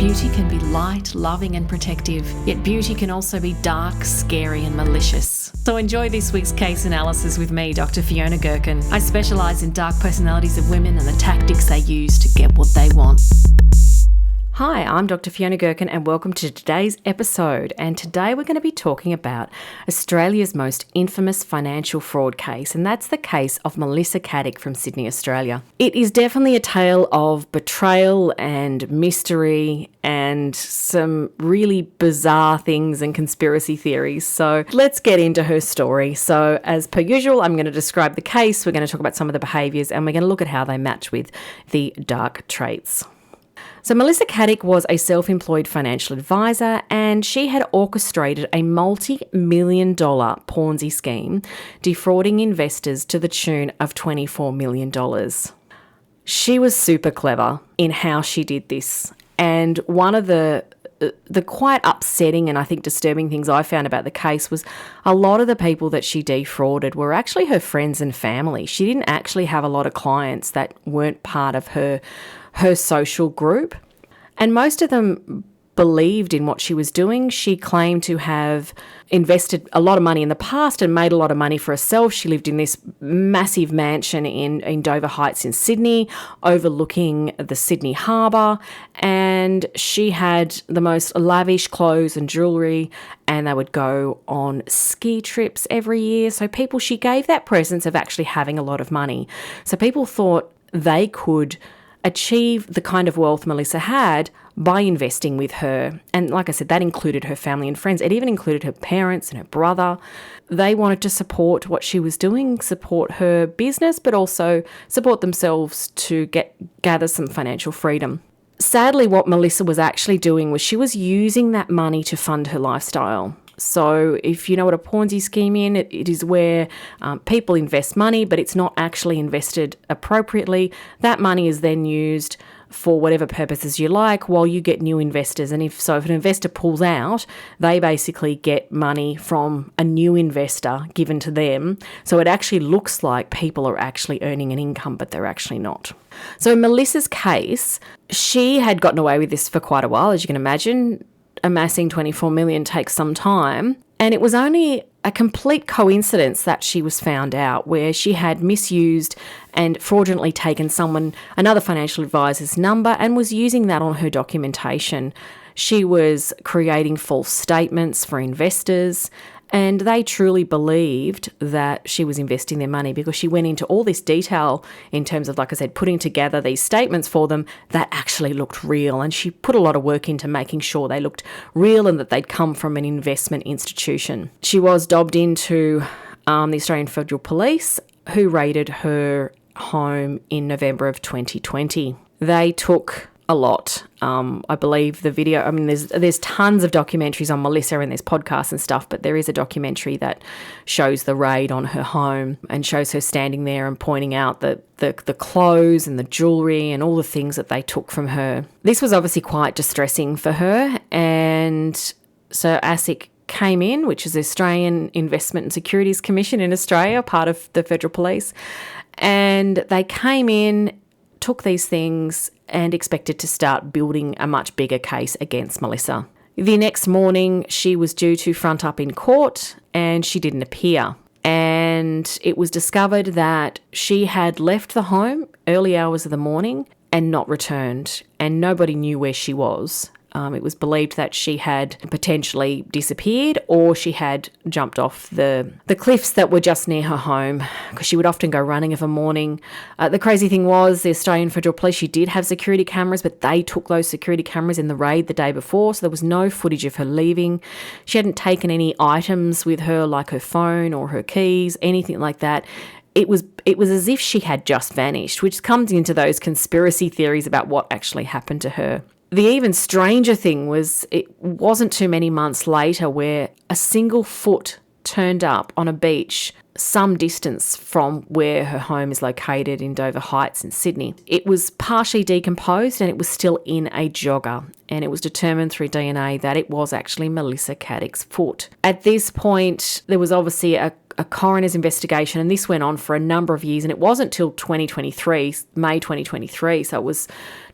Beauty can be light, loving and protective, yet beauty can also be dark, scary and malicious. So enjoy this week's case analysis with me, Dr. Fiona Gherkin. I specialise in dark personalities of women and the tactics they use to get what they want. Hi, I'm Dr. Fiona Gherkin and welcome to today's episode. And today we're going to be talking about Australia's most infamous financial fraud case, and that's the case of Melissa Caddick from Sydney, Australia. It is definitely a tale of betrayal and mystery and some really bizarre things and conspiracy theories. So let's get into her story. So as per usual, I'm going to describe the case, we're going to talk about some of the behaviours, and we're going to look at how they match with the dark traits. So Melissa Caddick was a self-employed financial advisor and she had orchestrated a multi-million-dollar Ponzi scheme, defrauding investors to the tune of $24 million. She was super clever in how she did this. And one of the quite upsetting and I think disturbing things I found about the case was a lot of the people that she defrauded were actually her friends and family. She didn't actually have a lot of clients that weren't part of her social group. And most of them believed in what she was doing. She claimed to have invested a lot of money in the past and made a lot of money for herself. She lived in this massive mansion in Dover Heights in Sydney, overlooking the Sydney Harbour, and she had the most lavish clothes and jewellery, and they would go on ski trips every year. So she gave that presence of actually having a lot of money. So people thought they could achieve the kind of wealth Melissa had by investing with her. And like I said, that included her family and friends. It even included her parents and her brother. They wanted to support what she was doing, support her business, but also support themselves to gather some financial freedom. Sadly, what Melissa was actually doing was she was using that money to fund her lifestyle. So if you know what a Ponzi scheme is, it is where people invest money, but it's not actually invested appropriately. That money is then used for whatever purposes you like while you get new investors. And if an investor pulls out, they basically get money from a new investor given to them. So it actually looks like people are actually earning an income, but they're actually not. So in Melissa's case, she had gotten away with this for quite a while, as you can imagine. Amassing $24 million takes some time. And it was only a complete coincidence that she was found out, where she had misused and fraudulently taken another financial advisor's number and was using that on her documentation. She was creating false statements for investors, and they truly believed that she was investing their money because she went into all this detail in terms of, like I said, putting together these statements for them that actually looked real. And she put a lot of work into making sure they looked real and that they'd come from an investment institution. She was dobbed into the Australian Federal Police, who raided her home in November of 2020. They took a lot. I believe the video, there's tons of documentaries on Melissa and there's podcasts and stuff, but there is a documentary that shows the raid on her home and shows her standing there and pointing out the clothes and the jewellery and all the things that they took from her. This was obviously quite distressing for her, and so ASIC came in, which is the Australian Investment and Securities Commission in Australia, part of the Federal Police, and they came in, took these things and expected to start building a much bigger case against Melissa. The next morning, she was due to front up in court and she didn't appear. And it was discovered that she had left the home early hours of the morning and not returned, and nobody knew where she was. It was believed that she had potentially disappeared or she had jumped off the cliffs that were just near her home, because she would often go running of a morning. The crazy thing was the Australian Federal Police, she did have security cameras, but they took those security cameras in the raid the day before, so there was no footage of her leaving. She hadn't taken any items with her, like her phone or her keys, anything like that. It was as if she had just vanished, which comes into those conspiracy theories about what actually happened to her. The even stranger thing was it wasn't too many months later where a single foot turned up on a beach some distance from where her home is located in Dover Heights in Sydney. It was partially decomposed and it was still in a jogger, and it was determined through DNA that it was actually Melissa Caddick's foot. At this point, there was obviously a a coroner's investigation, and this went on for a number of years, and it wasn't till 2023, May 2023, so it was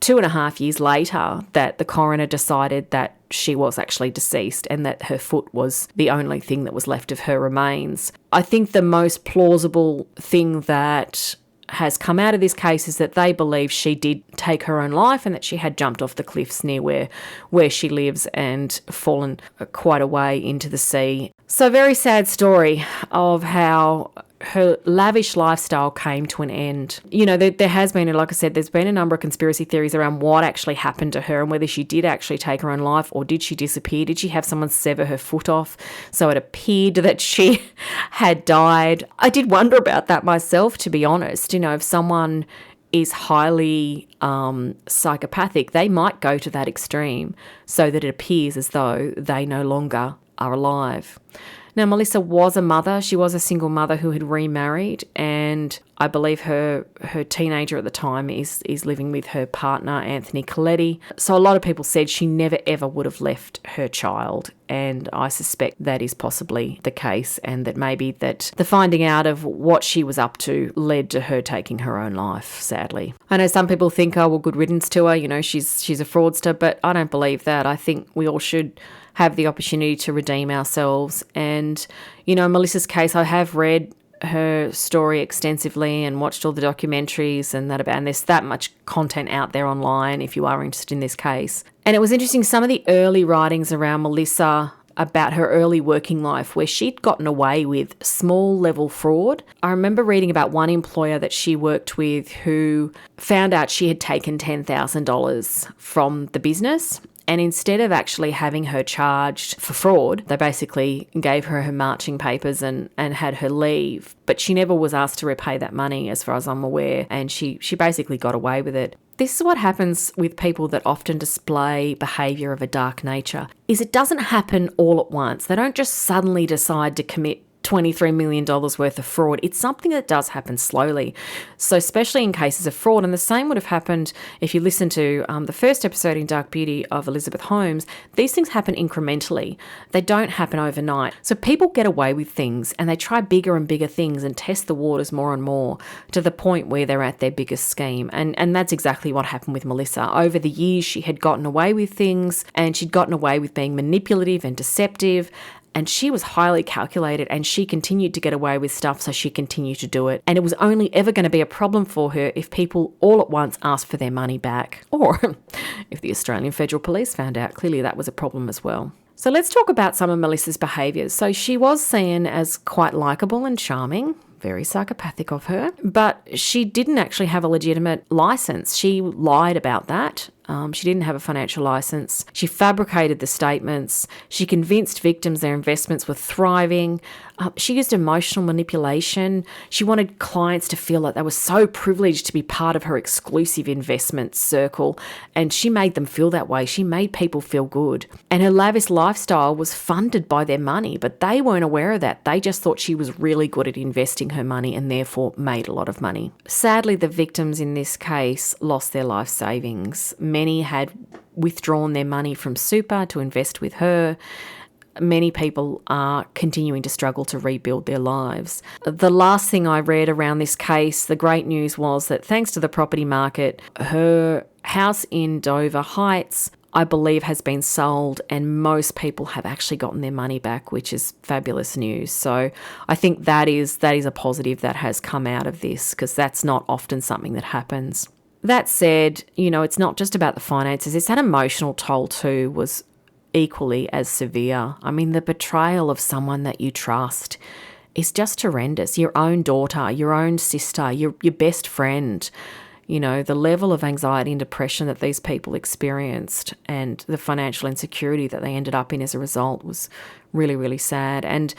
2.5 years later that the coroner decided that she was actually deceased and that her foot was the only thing that was left of her remains. I think the most plausible thing that has come out of this case is that they believe she did take her own life and that she had jumped off the cliffs near where she lives and fallen quite a way into the sea. So very sad story of how her lavish lifestyle came to an end. There has been, like I said, there's been a number of conspiracy theories around what actually happened to her and whether she did actually take her own life or did she disappear? Did she have someone sever her foot off so it appeared that she had died? I did wonder about that myself, to be honest. If someone is highly psychopathic, they might go to that extreme so that it appears as though they no longer are alive. Now, Melissa was a mother. She was a single mother who had remarried, and I believe her teenager at the time is living with her partner, Anthony Coletti. So a lot of people said she never ever would have left her child, and I suspect that is possibly the case, and that maybe that the finding out of what she was up to led to her taking her own life, sadly. I know some people think, oh, well, good riddance to her, she's a fraudster, but I don't believe that. I think we all should have the opportunity to redeem ourselves. And, in Melissa's case, I have read her story extensively and watched all the documentaries and there's that much content out there online if you are interested in this case. And it was interesting, some of the early writings around Melissa about her early working life where she'd gotten away with small level fraud. I remember reading about one employer that she worked with who found out she had taken $10,000 from the business. And instead of actually having her charged for fraud, they basically gave her marching papers and had her leave. But she never was asked to repay that money, as far as I'm aware, and she basically got away with it. This is what happens with people that often display behaviour of a dark nature, is it doesn't happen all at once. They don't just suddenly decide to commit $23 million worth of fraud. It's something that does happen slowly. So especially in cases of fraud, and the same would have happened if you listen to the first episode in Dark Beauty of Elizabeth Holmes, these things happen incrementally. They don't happen overnight. So people get away with things and they try bigger and bigger things and test the waters more and more to the point where they're at their biggest scheme. And that's exactly what happened with Melissa. Over the years, she had gotten away with things and she'd gotten away with being manipulative and deceptive. And she was highly calculated and she continued to get away with stuff, so she continued to do it. And it was only ever going to be a problem for her if people all at once asked for their money back, or if the Australian Federal Police found out. Clearly that was a problem as well. So let's talk about some of Melissa's behaviours. So she was seen as quite likeable and charming, very psychopathic of her, but she didn't actually have a legitimate licence. She lied about that. She didn't have a financial licence. She fabricated the statements. She convinced victims their investments were thriving. She used emotional manipulation. She wanted clients to feel like they were so privileged to be part of her exclusive investment circle, and she made them feel that way. She made people feel good. And her lavish lifestyle was funded by their money, but they weren't aware of that. They just thought she was really good at investing her money and therefore made a lot of money. Sadly, the victims in this case lost their life savings. Many had withdrawn their money from super to invest with her. Many people are continuing to struggle to rebuild their lives. The last thing I read around this case, the great news was that thanks to the property market, her house in Dover Heights, I believe, has been sold, and most people have actually gotten their money back, which is fabulous news. So I think that is a positive that has come out of this, because that's not often something that happens. That said, it's not just about the finances. It's that emotional toll too was equally as severe. I mean, the betrayal of someone that you trust is just horrendous. Your own daughter, your own sister, your best friend. The level of anxiety and depression that these people experienced and the financial insecurity that they ended up in as a result was really, really sad. And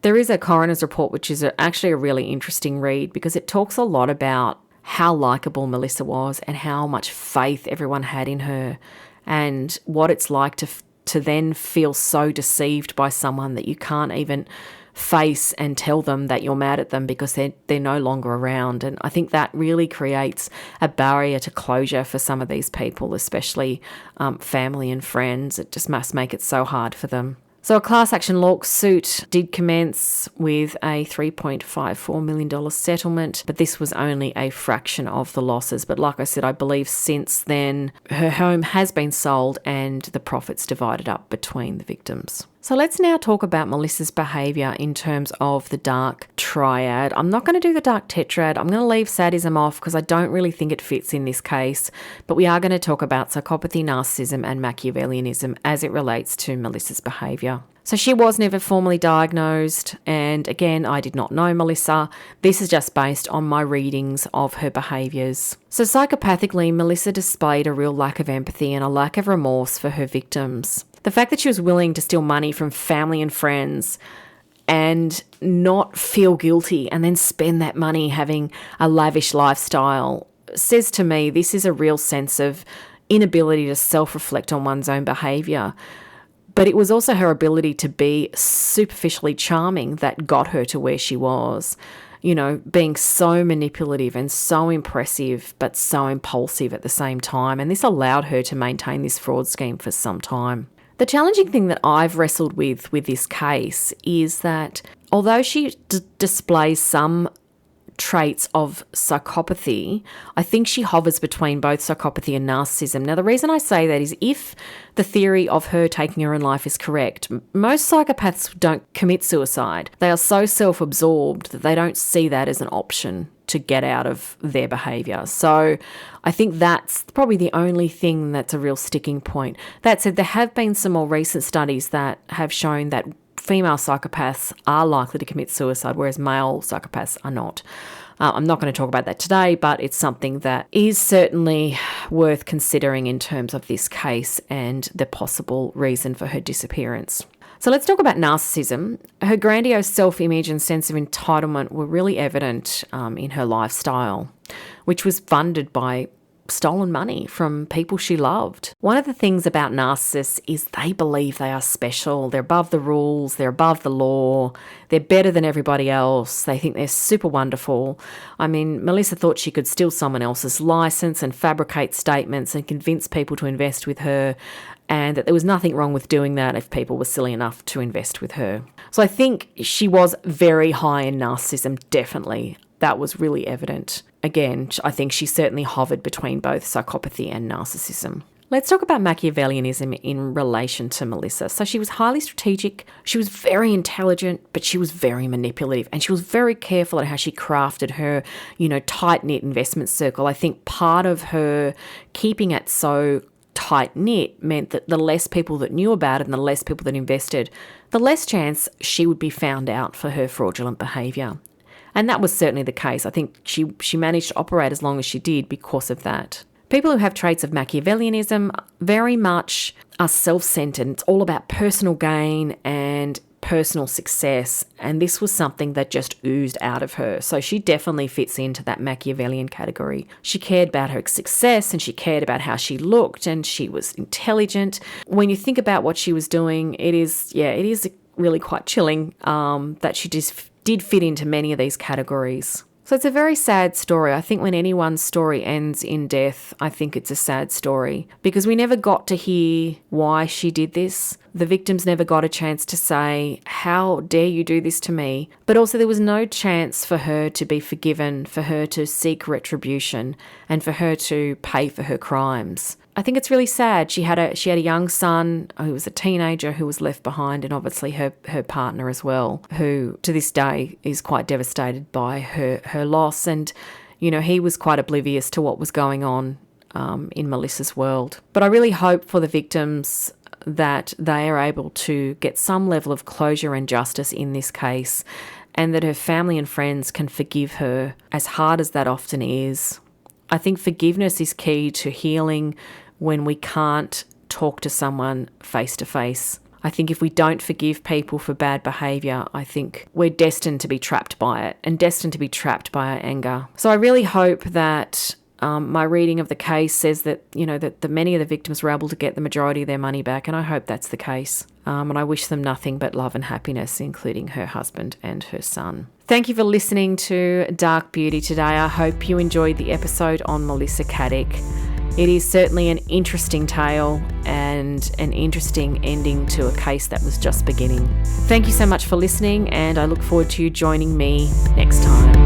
there is a coroner's report, which is actually a really interesting read, because it talks a lot about how likeable Melissa was and how much faith everyone had in her, and what it's like to then feel so deceived by someone that you can't even face and tell them that you're mad at them because they're no longer around. And I think that really creates a barrier to closure for some of these people, especially family and friends. It just must make it so hard for them. So a class action lawsuit did commence with a $3.54 million settlement, but this was only a fraction of the losses. But like I said, I believe since then her home has been sold and the profits divided up between the victims. So let's now talk about Melissa's behaviour in terms of the dark triad. I'm not going to do the dark tetrad. I'm going to leave sadism off because I don't really think it fits in this case. But we are going to talk about psychopathy, narcissism and Machiavellianism as it relates to Melissa's behaviour. So she was never formally diagnosed, and again, I did not know Melissa. This is just based on my readings of her behaviours. So psychopathically, Melissa displayed a real lack of empathy and a lack of remorse for her victims. The fact that she was willing to steal money from family and friends and not feel guilty and then spend that money having a lavish lifestyle says to me this is a real sense of inability to self-reflect on one's own behaviour. But it was also her ability to be superficially charming that got her to where she was. You know, being so manipulative and so impressive, but so impulsive at the same time. And this allowed her to maintain this fraud scheme for some time. The challenging thing that I've wrestled with this case is that although she displays some traits of psychopathy, I think she hovers between both psychopathy and narcissism. Now, the reason I say that is if the theory of her taking her own life is correct, most psychopaths don't commit suicide. They are so self-absorbed that they don't see that as an option to get out of their behaviour. So I think that's probably the only thing that's a real sticking point. That said, there have been some more recent studies that have shown that female psychopaths are likely to commit suicide, whereas male psychopaths are not. I'm not going to talk about that today, but it's something that is certainly worth considering in terms of this case and the possible reason for her disappearance. So let's talk about narcissism. Her grandiose self-image and sense of entitlement were really evident in her lifestyle, which was funded by stolen money from people she loved. One of the things about narcissists is they believe they are special. They're above the rules. They're above the law. They're better than everybody else. They think they're super wonderful. I mean, Melissa thought she could steal someone else's license and fabricate statements and convince people to invest with her, and that there was nothing wrong with doing that if people were silly enough to invest with her. So I think she was very high in narcissism, definitely. That was really evident. Again, I think she certainly hovered between both psychopathy and narcissism. Let's talk about Machiavellianism in relation to Melissa. So she was highly strategic, she was very intelligent, but she was very manipulative, and she was very careful at how she crafted her, tight-knit investment circle. I think part of her keeping it so tight-knit meant that the less people that knew about it and the less people that invested, the less chance she would be found out for her fraudulent behaviour. And that was certainly the case. I think she managed to operate as long as she did because of that. People who have traits of Machiavellianism very much are self-centered. It's all about personal gain and personal success. And this was something that just oozed out of her. So she definitely fits into that Machiavellian category. She cared about her success and she cared about how she looked, and she was intelligent. When you think about what she was doing, it is really quite chilling that she just did fit into many of these categories. So it's a very sad story. I think when anyone's story ends in death, I think it's a sad story because we never got to hear why she did this. The victims never got a chance to say, how dare you do this to me? But also there was no chance for her to be forgiven, for her to seek retribution, and for her to pay for her crimes. I think it's really sad. She had a young son who was a teenager who was left behind, and obviously her partner as well, who to this day is quite devastated by her loss. And, he was quite oblivious to what was going on in Melissa's world. But I really hope for the victims that they are able to get some level of closure and justice in this case, and that her family and friends can forgive her, as hard as that often is. I think forgiveness is key to healing when we can't talk to someone face to face. I think if we don't forgive people for bad behaviour, I think we're destined to be trapped by it and destined to be trapped by our anger. So I really hope that my reading of the case says that, that many of the victims were able to get the majority of their money back, and I hope that's the case. And I wish them nothing but love and happiness, including her husband and her son. Thank you for listening to Dark Beauty today. I hope you enjoyed the episode on Melissa Caddick. It is certainly an interesting tale, and and an interesting ending to a case that was just beginning. Thank you so much for listening, and I look forward to you joining me next time.